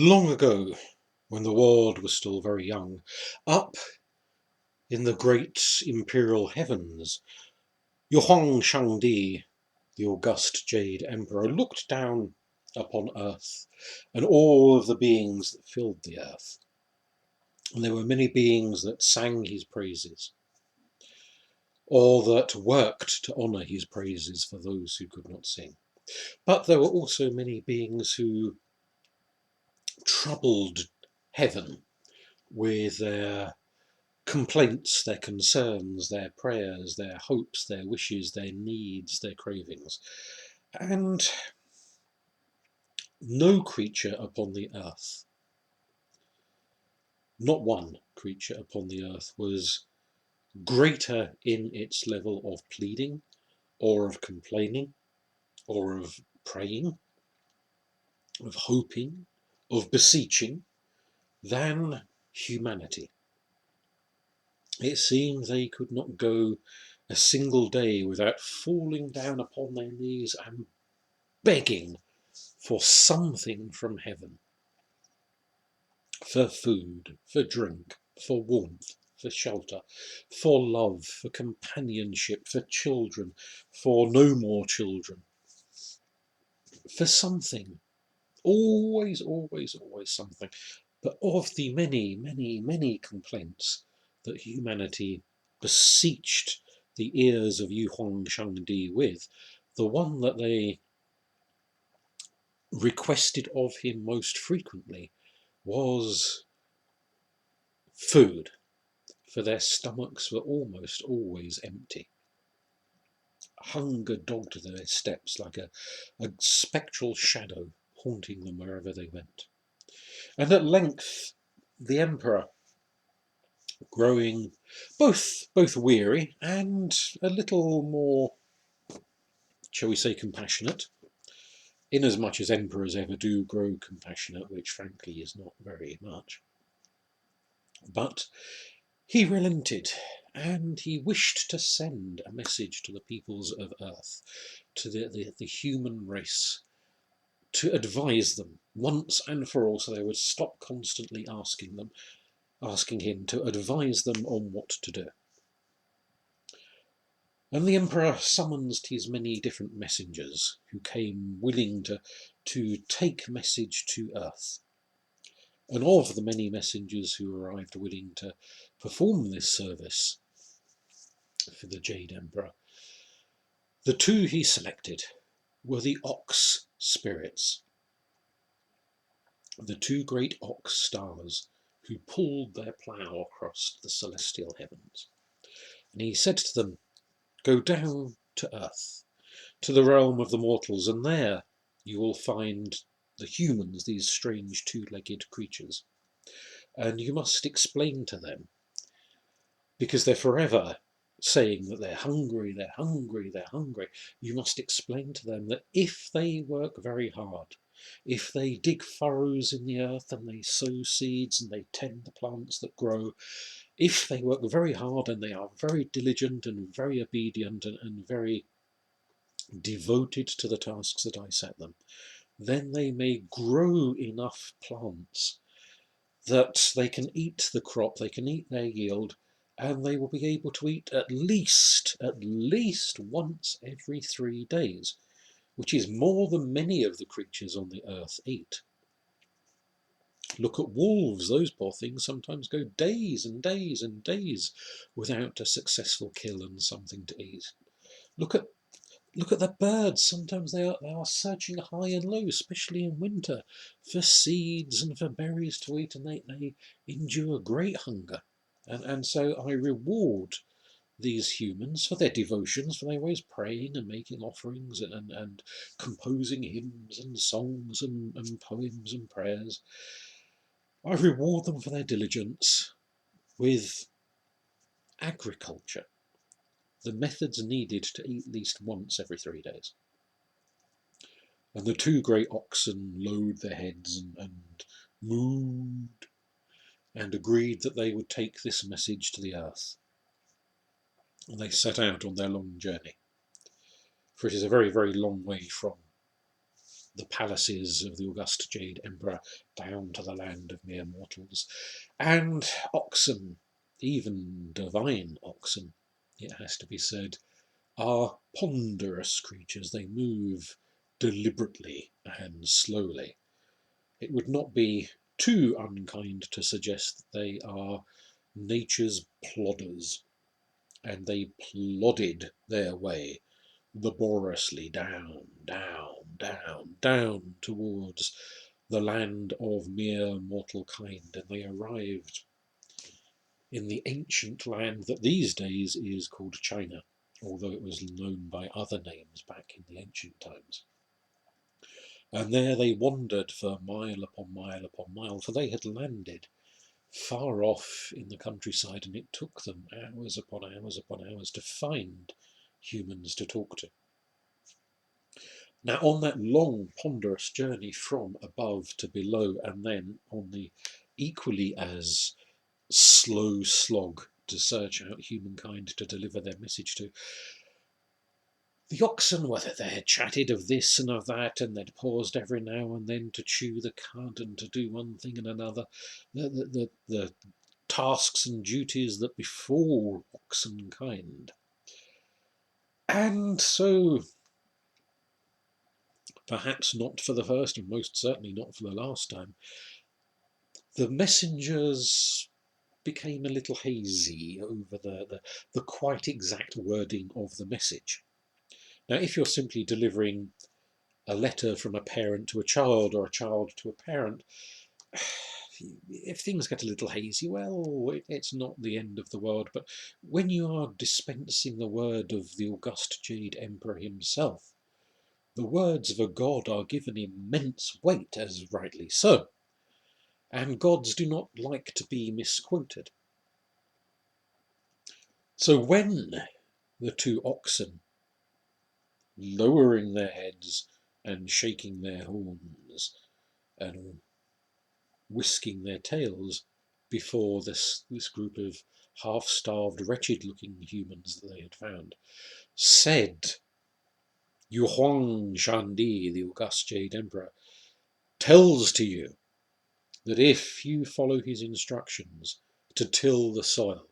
Long ago, when the world was still very young, up in the great imperial heavens, Yuhuang Shangdi, the august Jade Emperor, looked down upon Earth and all of the beings that filled the Earth. And there were many beings that sang his praises, or that worked to honour his praises for those who could not sing. But there were also many beings who troubled heaven with their complaints, their concerns, their prayers, their hopes, their wishes, their needs, their cravings. And no creature upon the earth, not one creature upon the earth, was greater in its level of pleading or of complaining or of praying, of hoping, of beseeching than humanity. It seemed they could not go a single day without falling down upon their knees and begging for something from heaven, for food, for drink, for warmth, for shelter, for love, for companionship, for children, for no more children, for something. Always, always, always something. But of the many, many, many complaints that humanity beseeched the ears of Yu Huang Shangdi with, the one that they requested of him most frequently was food, for their stomachs were almost always empty. Hunger dogged their steps like a spectral shadow, haunting them wherever they went. And at length the emperor, growing both weary and a little more, shall we say, compassionate, inasmuch as emperors ever do grow compassionate, which frankly is not very much. But he relented, and he wished to send a message to the peoples of Earth, to the human race, to advise them once and for all, so they would stop constantly asking him to advise them on what to do. And the emperor summoned his many different messengers who came willing to take message to Earth. And of the many messengers who arrived willing to perform this service for the Jade Emperor, the two he selected were the ox spirits, the two great ox stars who pulled their plough across the celestial heavens. And he said to them, "Go down to Earth, to the realm of the mortals, and there you will find the humans, these strange two-legged creatures. And you must explain to them, because they're forever saying that they're hungry, they're hungry, they're hungry. You must explain to them that if they work very hard, if they dig furrows in the earth and they sow seeds and they tend the plants that grow, if they work very hard and they are very diligent and very obedient and very devoted to the tasks that I set them, then they may grow enough plants that they can eat the crop, they can eat their yield, and they will be able to eat at least once every 3 days, which is more than many of the creatures on the earth eat. Look at wolves, those poor things sometimes go days and days and days without a successful kill and something to eat. Look at the birds. Sometimes they are searching high and low, especially in winter, for seeds and for berries to eat, and they endure great hunger. And so I reward these humans for their devotions, for their ways praying and making offerings and composing hymns and songs and poems and prayers. I reward them for their diligence with agriculture, the methods needed to eat at least once every 3 days. And the two great oxen lowered their heads and mooed and agreed that they would take this message to the earth. And they set out on their long journey, for it is a very, very long way from the palaces of the august Jade Emperor down to the land of mere mortals. And oxen, even divine oxen, it has to be said, are ponderous creatures. They move deliberately and slowly. It would not be too unkind to suggest that they are nature's plodders, and they plodded their way laboriously down, down, down, down towards the land of mere mortal kind, and they arrived in the ancient land that these days is called China, although it was known by other names back in the ancient times. And there they wandered for mile upon mile upon mile, for they had landed far off in the countryside, and it took them hours upon hours upon hours to find humans to talk to. Now, on that long, ponderous journey from above to below, and then on the equally as slow slog to search out humankind to deliver their message to, the oxen, whether they had chatted of this and of that, and they'd paused every now and then to chew the cud and to do one thing and another, the tasks and duties that befall oxen kind. And so, perhaps not for the first and most certainly not for the last time, the messengers became a little hazy over the quite exact wording of the message. Now, if you're simply delivering a letter from a parent to a child or a child to a parent, if things get a little hazy, well, it's not the end of the world. But when you are dispensing the word of the august Jade Emperor himself, the words of a god are given immense weight, as rightly so. And gods do not like to be misquoted. So when the two oxen, lowering their heads and shaking their horns and whisking their tails before this group of half-starved, wretched-looking humans that they had found, said, Yu Huang Shandi, the august Jade Emperor, tells to you that if you follow his instructions to till the soil,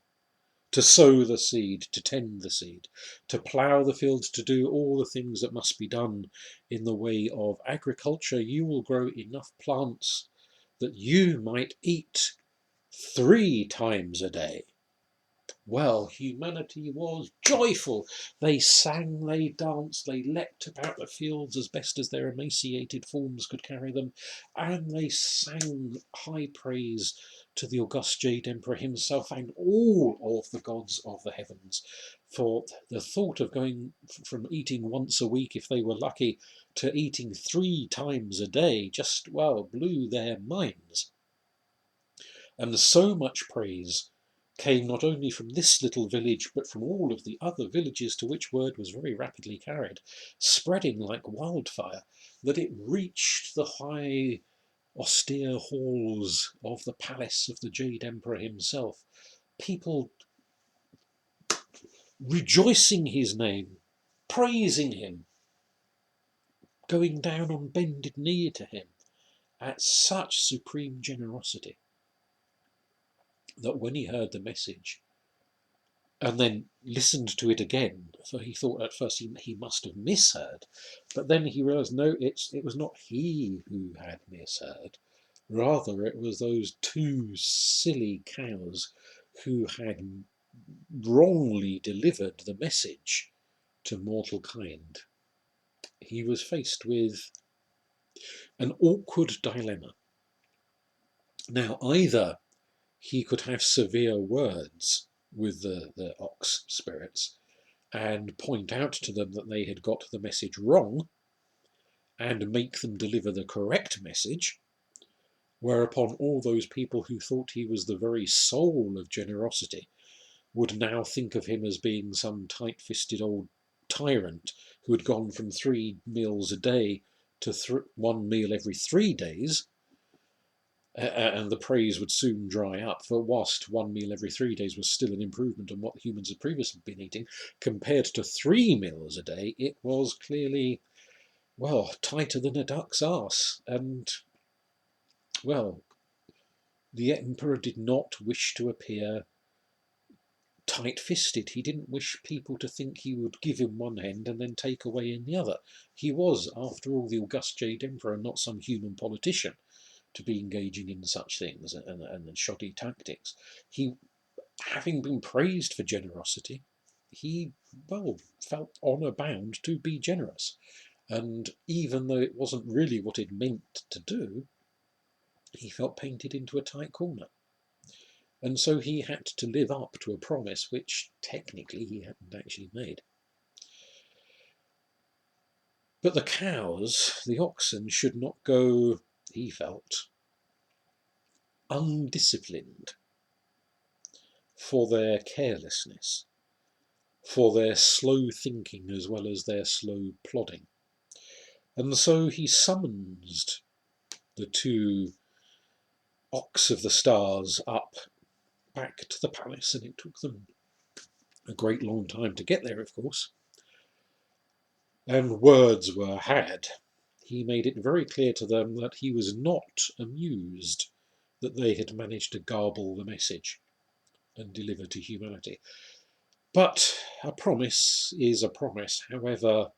to sow the seed, to tend the seed, to plough the fields, to do all the things that must be done in the way of agriculture, you will grow enough plants that you might eat 3 times a day. Well, humanity was joyful. They sang, they danced, they leapt about the fields as best as their emaciated forms could carry them, and they sang high praise to the august Jade Emperor himself and all of the gods of the heavens. For the thought of going from eating once a week, if they were lucky, to eating 3 times a day just, well, blew their minds. And so much praise came not only from this little village, but from all of the other villages to which word was very rapidly carried, spreading like wildfire, that it reached the high, austere halls of the palace of the Jade Emperor himself. People rejoicing his name, praising him, going down on bended knee to him at such supreme generosity that when he heard the message, and then listened to it again, for he thought at first he must have misheard, but then he realised no, it was not he who had misheard, rather it was those 2 silly cows who had wrongly delivered the message to mortal kind. He was faced with an awkward dilemma. Now, either he could have severe words with the ox spirits and point out to them that they had got the message wrong and make them deliver the correct message, whereupon all those people who thought he was the very soul of generosity would now think of him as being some tight-fisted old tyrant who had gone from 3 meals a day to 1 meal every 3 days, and the praise would soon dry up, for whilst 1 meal every 3 days was still an improvement on what humans had previously been eating, compared to 3 meals a day, it was clearly well, tighter than a duck's arse. And, well, the emperor did not wish to appear tight-fisted. He didn't wish people to think he would give in one end and then take away in the other. He was, after all, the august Jade Emperor, not some human politician to be engaging in such things and shoddy tactics. He, having been praised for generosity, he, well, felt honour bound to be generous. And even though it wasn't really what it meant to do, he felt painted into a tight corner. And so he had to live up to a promise which technically he hadn't actually made. But the cows, the oxen, should not go, he felt, undisciplined for their carelessness, for their slow thinking as well as their slow plodding. And so he summonsed the two ox of the stars up back to the palace, and it took them a great long time to get there, of course. And words were had. He made it very clear to them that he was not amused that they had managed to garble the message and deliver to humanity. But a promise is a promise, however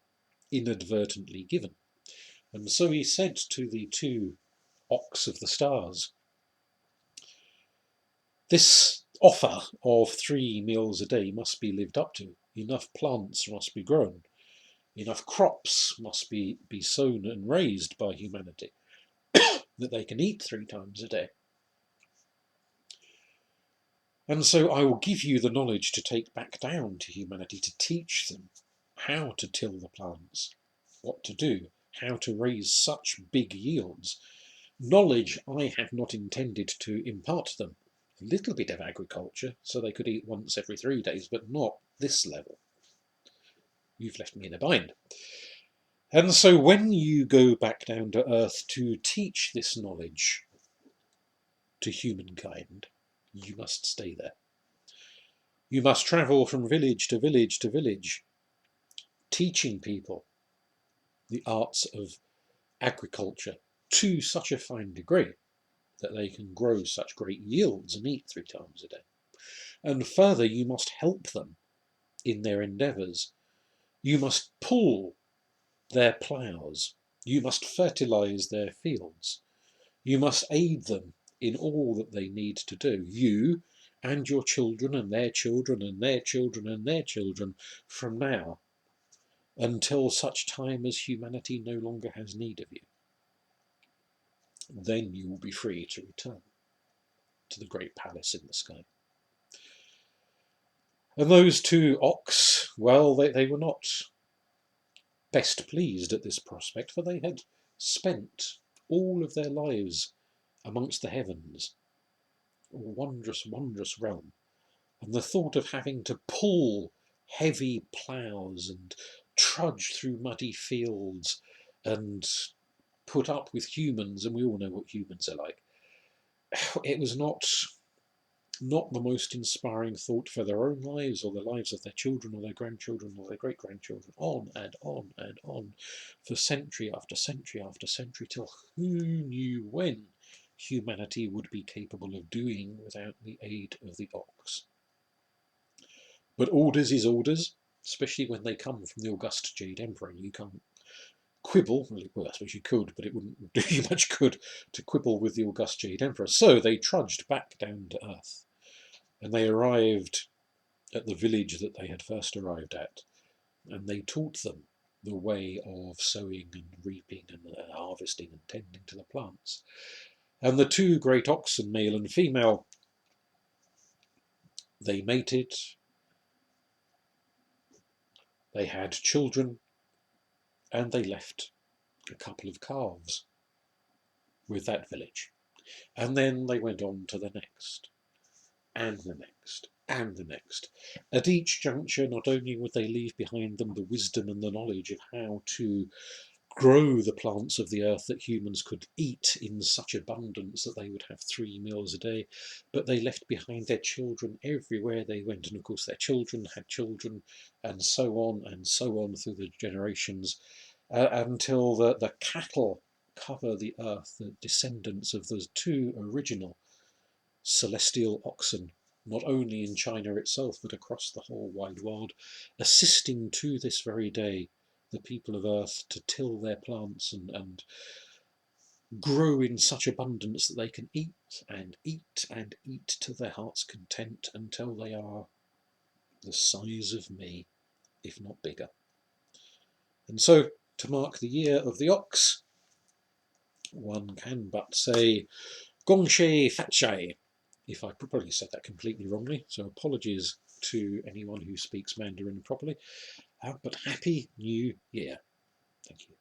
inadvertently given. And so he said to the two ox of the stars, this offer of 3 meals a day must be lived up to. Enough plants must be grown. Enough crops must be sown and raised by humanity that they can eat 3 times a day. And so I will give you the knowledge to take back down to humanity, to teach them how to till the plants, what to do, how to raise such big yields. Knowledge I had not intended to impart to them. A little bit of agriculture, so they could eat once every 3 days, but not this level. You've left me in a bind. And so when you go back down to Earth to teach this knowledge to humankind, you must stay there. You must travel from village to village to village, teaching people the arts of agriculture to such a fine degree that they can grow such great yields and eat 3 times a day. And further, you must help them in their endeavours. You must pull their ploughs. You must fertilise their fields. You must aid them in all that they need to do. You and your children and their children and their children and their children from now until such time as humanity no longer has need of you. Then you will be free to return to the great palace in the sky. And those two ox, well, they were not best pleased at this prospect, for they had spent all of their lives amongst the heavens, a wondrous, wondrous realm, and the thought of having to pull heavy ploughs and trudge through muddy fields and put up with humans, and we all know what humans are like, it was not the most inspiring thought for their own lives or the lives of their children or their grandchildren or their great-grandchildren, on and on and on, for century after century after century, till who knew when humanity would be capable of doing without the aid of the ox. But orders is orders, especially when they come from the august Jade Emperor. You can't quibble, well, I suppose you could, but it wouldn't do you much good to quibble with the august Jade Emperor. So they trudged back down to Earth. And they arrived at the village that they had first arrived at, and they taught them the way of sowing and reaping and harvesting and tending to the plants. And the two great oxen, male and female, they mated, they had children, and they left a couple of calves with that village. And then they went on to the next, and the next, and the next. At each juncture, not only would they leave behind them the wisdom and the knowledge of how to grow the plants of the earth that humans could eat in such abundance that they would have 3 meals a day, but they left behind their children everywhere they went. And of course their children had children, and so on through the generations. until the cattle cover the earth, the descendants of those two original celestial oxen, not only in China itself, but across the whole wide world, assisting to this very day the people of Earth to till their plants and grow in such abundance that they can eat and eat and eat to their heart's content until they are the size of me, if not bigger. And so, to mark the year of the ox, one can but say Gongshi Fatshai, if I probably said that completely wrongly, so apologies to anyone who speaks Mandarin properly, but Happy New Year. Thank you.